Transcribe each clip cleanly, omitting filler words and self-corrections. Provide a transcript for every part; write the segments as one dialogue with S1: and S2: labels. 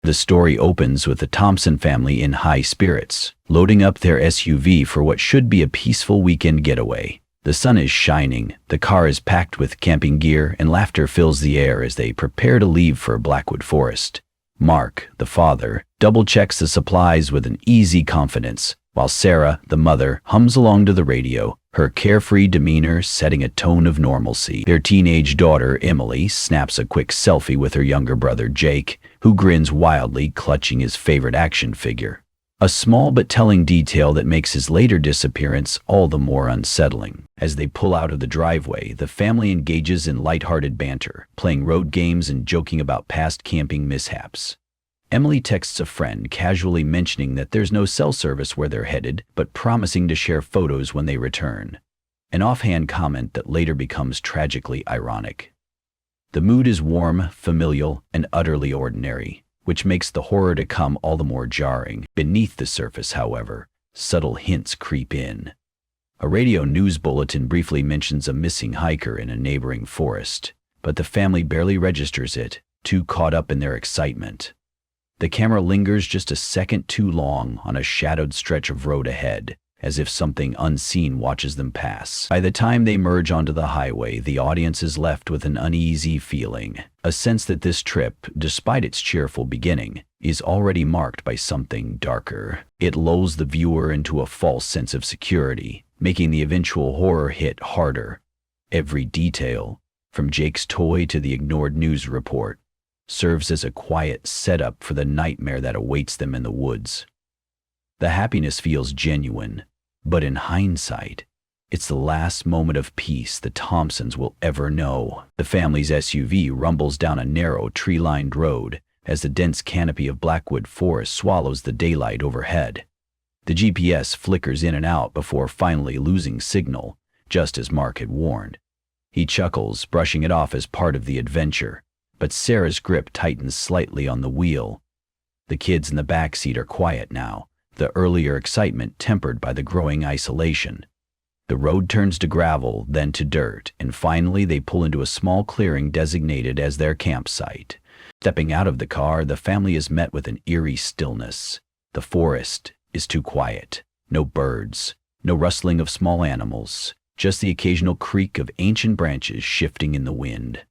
S1: The story opens with the Thompson family in high spirits, loading up their SUV for what should be a peaceful weekend getaway. The sun is shining, the car is packed with camping gear, and laughter fills the air as they prepare to leave for Blackwood Forest. Mark, the father, double-checks the supplies with an easy confidence, while Sarah, the mother, hums along to the radio, her carefree demeanor setting a tone of normalcy. Their teenage daughter, Emily, snaps a quick selfie with her younger brother, Jake, who grins wildly, clutching his favorite action figure. A small but telling detail that makes his later disappearance all the more unsettling. As they pull out of the driveway, the family engages in lighthearted banter, playing road games and joking about past camping mishaps. Emily texts a friend, casually mentioning that there's no cell service where they're headed, but promising to share photos when they return. An offhand comment that later becomes tragically ironic. The mood is warm, familial, and utterly ordinary, which makes the horror to come all the more jarring. Beneath the surface, however, subtle hints creep in. A radio news bulletin briefly mentions a missing hiker in a neighboring forest, but the family barely registers it, too caught up in their excitement. The camera lingers just a second too long on a shadowed stretch of road ahead, as if something unseen watches them pass. By the time they merge onto the highway, the audience is left with an uneasy feeling, a sense that this trip, despite its cheerful beginning, is already marked by something darker. It lulls the viewer into a false sense of security, making the eventual horror hit harder. Every detail, from Jake's toy to the ignored news report, serves as a quiet setup for the nightmare that awaits them in the woods. The happiness feels genuine, but in hindsight, it's the last moment of peace the Thompsons will ever know. The family's SUV rumbles down a narrow, tree-lined road as the dense canopy of Blackwood Forest swallows the daylight overhead. The GPS flickers in and out before finally losing signal, just as Mark had warned. He chuckles, brushing it off as part of the adventure, but Sarah's grip tightens slightly on the wheel. The kids in the back seat are quiet now, the earlier excitement tempered by the growing isolation. The road turns to gravel, then to dirt, and finally they pull into a small clearing designated as their campsite. Stepping out of the car, the family is met with an eerie stillness. The forest is too quiet. No birds, no rustling of small animals, just the occasional creak of ancient branches shifting in the wind.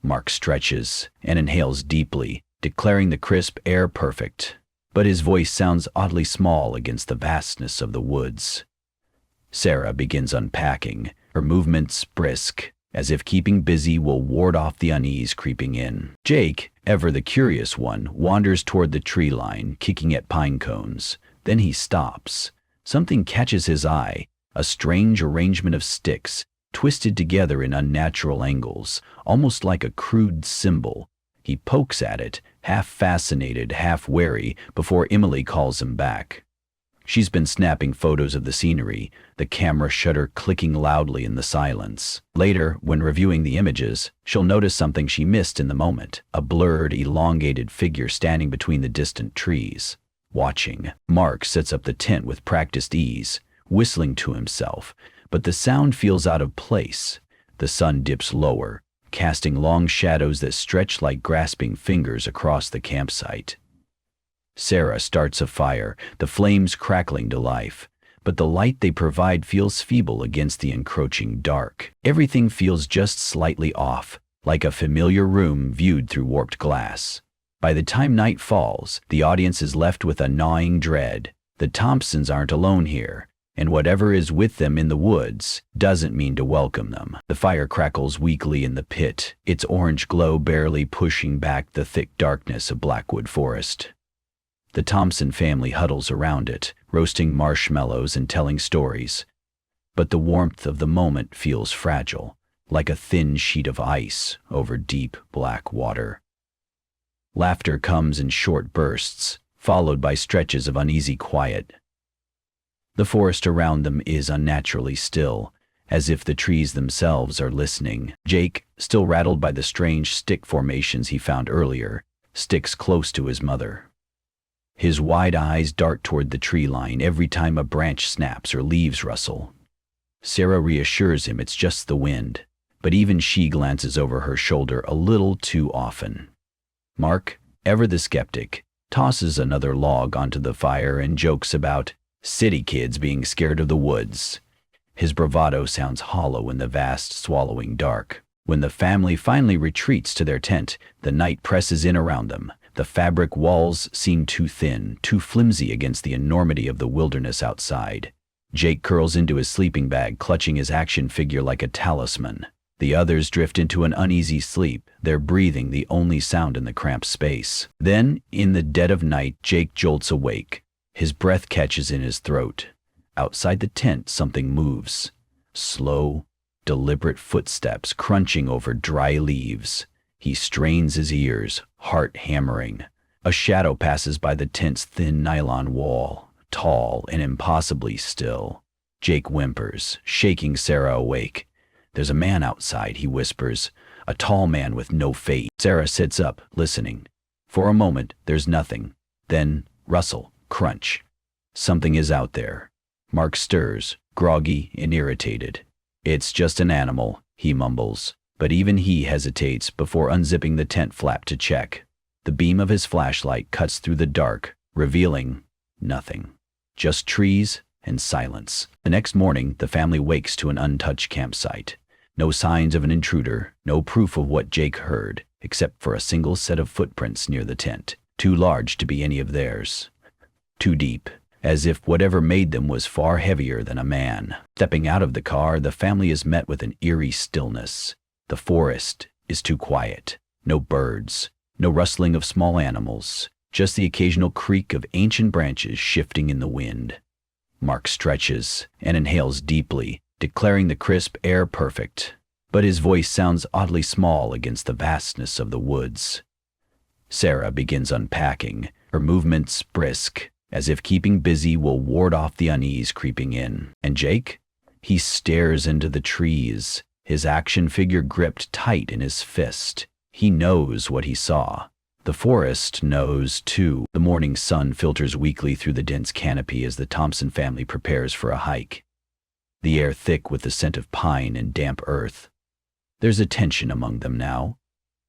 S1: Mark stretches and inhales deeply, declaring the crisp air perfect, but his voice sounds oddly small against the vastness of the woods. Sarah begins unpacking, her movements brisk, as if keeping busy will ward off the unease creeping in. Jake, ever the curious one, wanders toward the tree line, kicking at pine cones. Then he stops. Something catches his eye, a strange arrangement of sticks, twisted together in unnatural angles, almost like a crude symbol. He pokes at it, half fascinated, half wary, before Emily calls him back. She's been snapping photos of the scenery, the camera shutter clicking loudly in the silence. Later, when reviewing the images, she'll notice something she missed in the moment, a blurred, elongated figure standing between the distant trees, watching. Mark sets up the tent with practiced ease, whistling to himself, but the sound feels out of place. The sun dips lower, casting long shadows that stretch like grasping fingers across the campsite. Sarah starts a fire, the flames crackling to life, but the light they provide feels feeble against the encroaching dark. Everything feels just slightly off, like a familiar room viewed through warped glass. By the time night falls, the audience is left with a gnawing dread. The Thompsons aren't alone here, and whatever is with them in the woods doesn't mean to welcome them. The fire crackles weakly in the pit, its orange glow barely pushing back the thick darkness of Blackwood Forest. The Thompson family huddles around it, roasting marshmallows and telling stories. But the warmth of the moment feels fragile, like a thin sheet of ice over deep black water. Laughter comes in short bursts, followed by stretches of uneasy quiet. The forest around them is unnaturally still, as if the trees themselves are listening. Jake, still rattled by the strange stick formations he found earlier, sticks close to his mother. His wide eyes dart toward the tree line every time a branch snaps or leaves rustle. Sarah reassures him it's just the wind, but even she glances over her shoulder a little too often. Mark, ever the skeptic, tosses another log onto the fire, and jokes about city kids being scared of the woods. His bravado sounds hollow in the vast, swallowing dark. When the family finally retreats to their tent, the night presses in around them. The fabric walls seem too thin, too flimsy against the enormity of the wilderness outside. Jake curls into his sleeping bag, clutching his action figure like a talisman. The others drift into an uneasy sleep, their breathing the only sound in the cramped space. Then, in the dead of night, Jake jolts awake. His breath catches in his throat. Outside the tent, something moves. Slow, deliberate footsteps crunching over dry leaves. He strains his ears, heart hammering. A shadow passes by the tent's thin nylon wall, tall and impossibly still. Jake whimpers, shaking Sarah awake. "There's a man outside," he whispers, "a tall man with no face." Sarah sits up, listening. For a moment, there's nothing. Then, rustle, crunch. Something is out there. Mark stirs, groggy and irritated. "It's just an animal," he mumbles, but even he hesitates before unzipping the tent flap to check. The beam of his flashlight cuts through the dark, revealing nothing. Just trees and silence. The next morning, the family wakes to an untouched campsite. No signs of an intruder, no proof of what Jake heard, except for a single set of footprints near the tent, too large to be any of theirs. Too deep, as if whatever made them was far heavier than a man. Stepping out of the car, the family is met with an eerie stillness. The forest is too quiet. No birds, no rustling of small animals, just the occasional creak of ancient branches shifting in the wind. Mark stretches and inhales deeply, declaring the crisp air perfect, but his voice sounds oddly small against the vastness of the woods. Sarah begins unpacking, her movements brisk, as if keeping busy will ward off the unease creeping in. And Jake? He stares into the trees, his action figure gripped tight in his fist. He knows what he saw. The forest knows, too. The morning sun filters weakly through the dense canopy as the Thompson family prepares for a hike. The air thick with the scent of pine and damp earth. There's a tension among them now.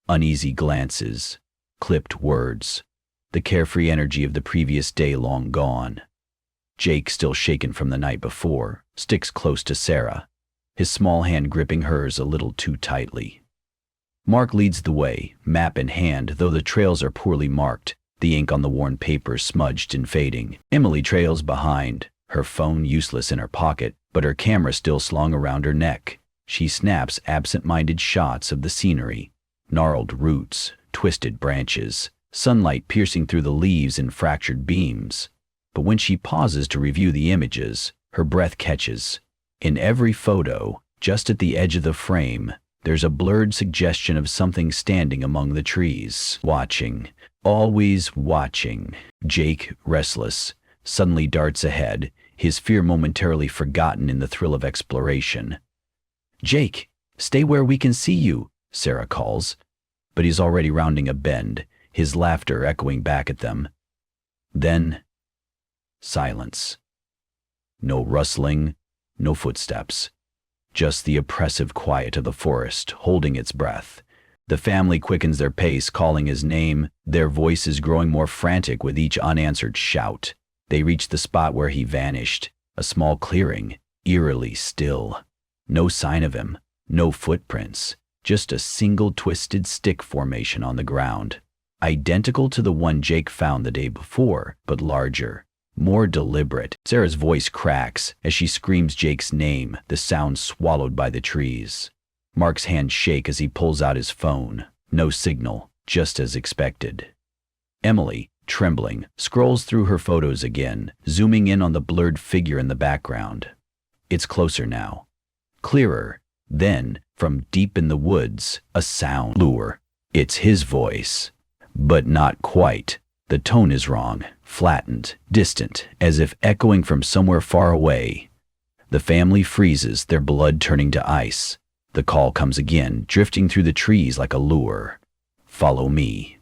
S1: Uneasy glances, clipped words, the carefree energy of the previous day long gone. Jake, still shaken from the night before, sticks close to Sarah, his small hand gripping hers a little too tightly. Mark leads the way, map in hand, though the trails are poorly marked, the ink on the worn paper smudged and fading. Emily trails behind, her phone useless in her pocket, but her camera still slung around her neck. She snaps absent-minded shots of the scenery, gnarled roots, twisted branches, sunlight piercing through the leaves in fractured beams. But when she pauses to review the images, her breath catches. In every photo, just at the edge of the frame, there's a blurred suggestion of something standing among the trees, watching, always watching. Jake, restless, suddenly darts ahead, his fear momentarily forgotten in the thrill of exploration. "Jake, stay where we can see you," Sarah calls, but he's already rounding a bend, his laughter echoing back at them. Then, silence. No rustling, no footsteps. Just the oppressive quiet of the forest, holding its breath. The family quickens their pace, calling his name, their voices growing more frantic with each unanswered shout. They reach the spot where he vanished, a small clearing, eerily still. No sign of him, no footprints, just a single twisted stick formation on the ground. Identical to the one Jake found the day before, but larger, more deliberate. Sarah's voice cracks as she screams Jake's name, the sound swallowed by the trees. Mark's hands shake as he pulls out his phone. No signal, just as expected. Emily, trembling, scrolls through her photos again, zooming in on the blurred figure in the background. It's closer now. Clearer. Then, from deep in the woods, a sound. Lure. It's his voice. But not quite. The tone is wrong, flattened, distant, as if echoing from somewhere far away. The family freezes, their blood turning to ice. The call comes again, drifting through the trees like a lure. "Follow me."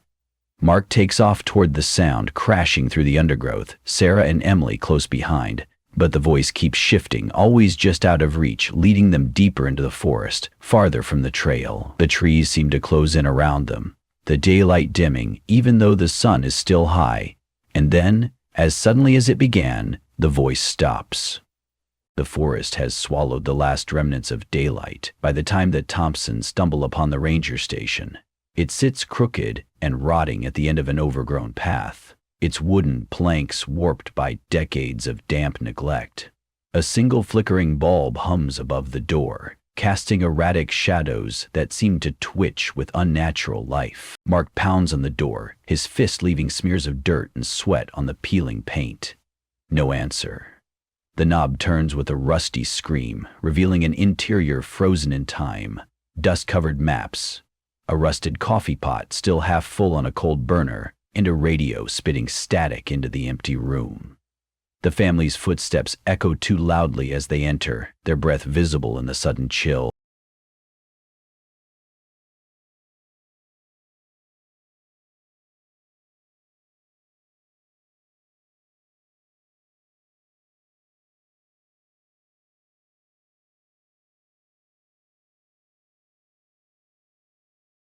S1: Mark takes off toward the sound, crashing through the undergrowth, Sarah and Emily close behind. But the voice keeps shifting, always just out of reach, leading them deeper into the forest, farther from the trail. The trees seem to close in around them, the daylight dimming even though the sun is still high, and then, as suddenly as it began, the voice stops. The forest has swallowed the last remnants of daylight by the time that Thompson stumble upon the ranger station. It sits crooked and rotting at the end of an overgrown path, its wooden planks warped by decades of damp neglect. A single flickering bulb hums above the door, casting erratic shadows that seem to twitch with unnatural life. Mark pounds on the door, his fist leaving smears of dirt and sweat on the peeling paint. No answer. The knob turns with a rusty scream, revealing an interior frozen in time, dust-covered maps, a rusted coffee pot still half full on a cold burner, and a radio spitting static into the empty room. The family's footsteps echo too loudly as they enter, their breath visible in the sudden chill.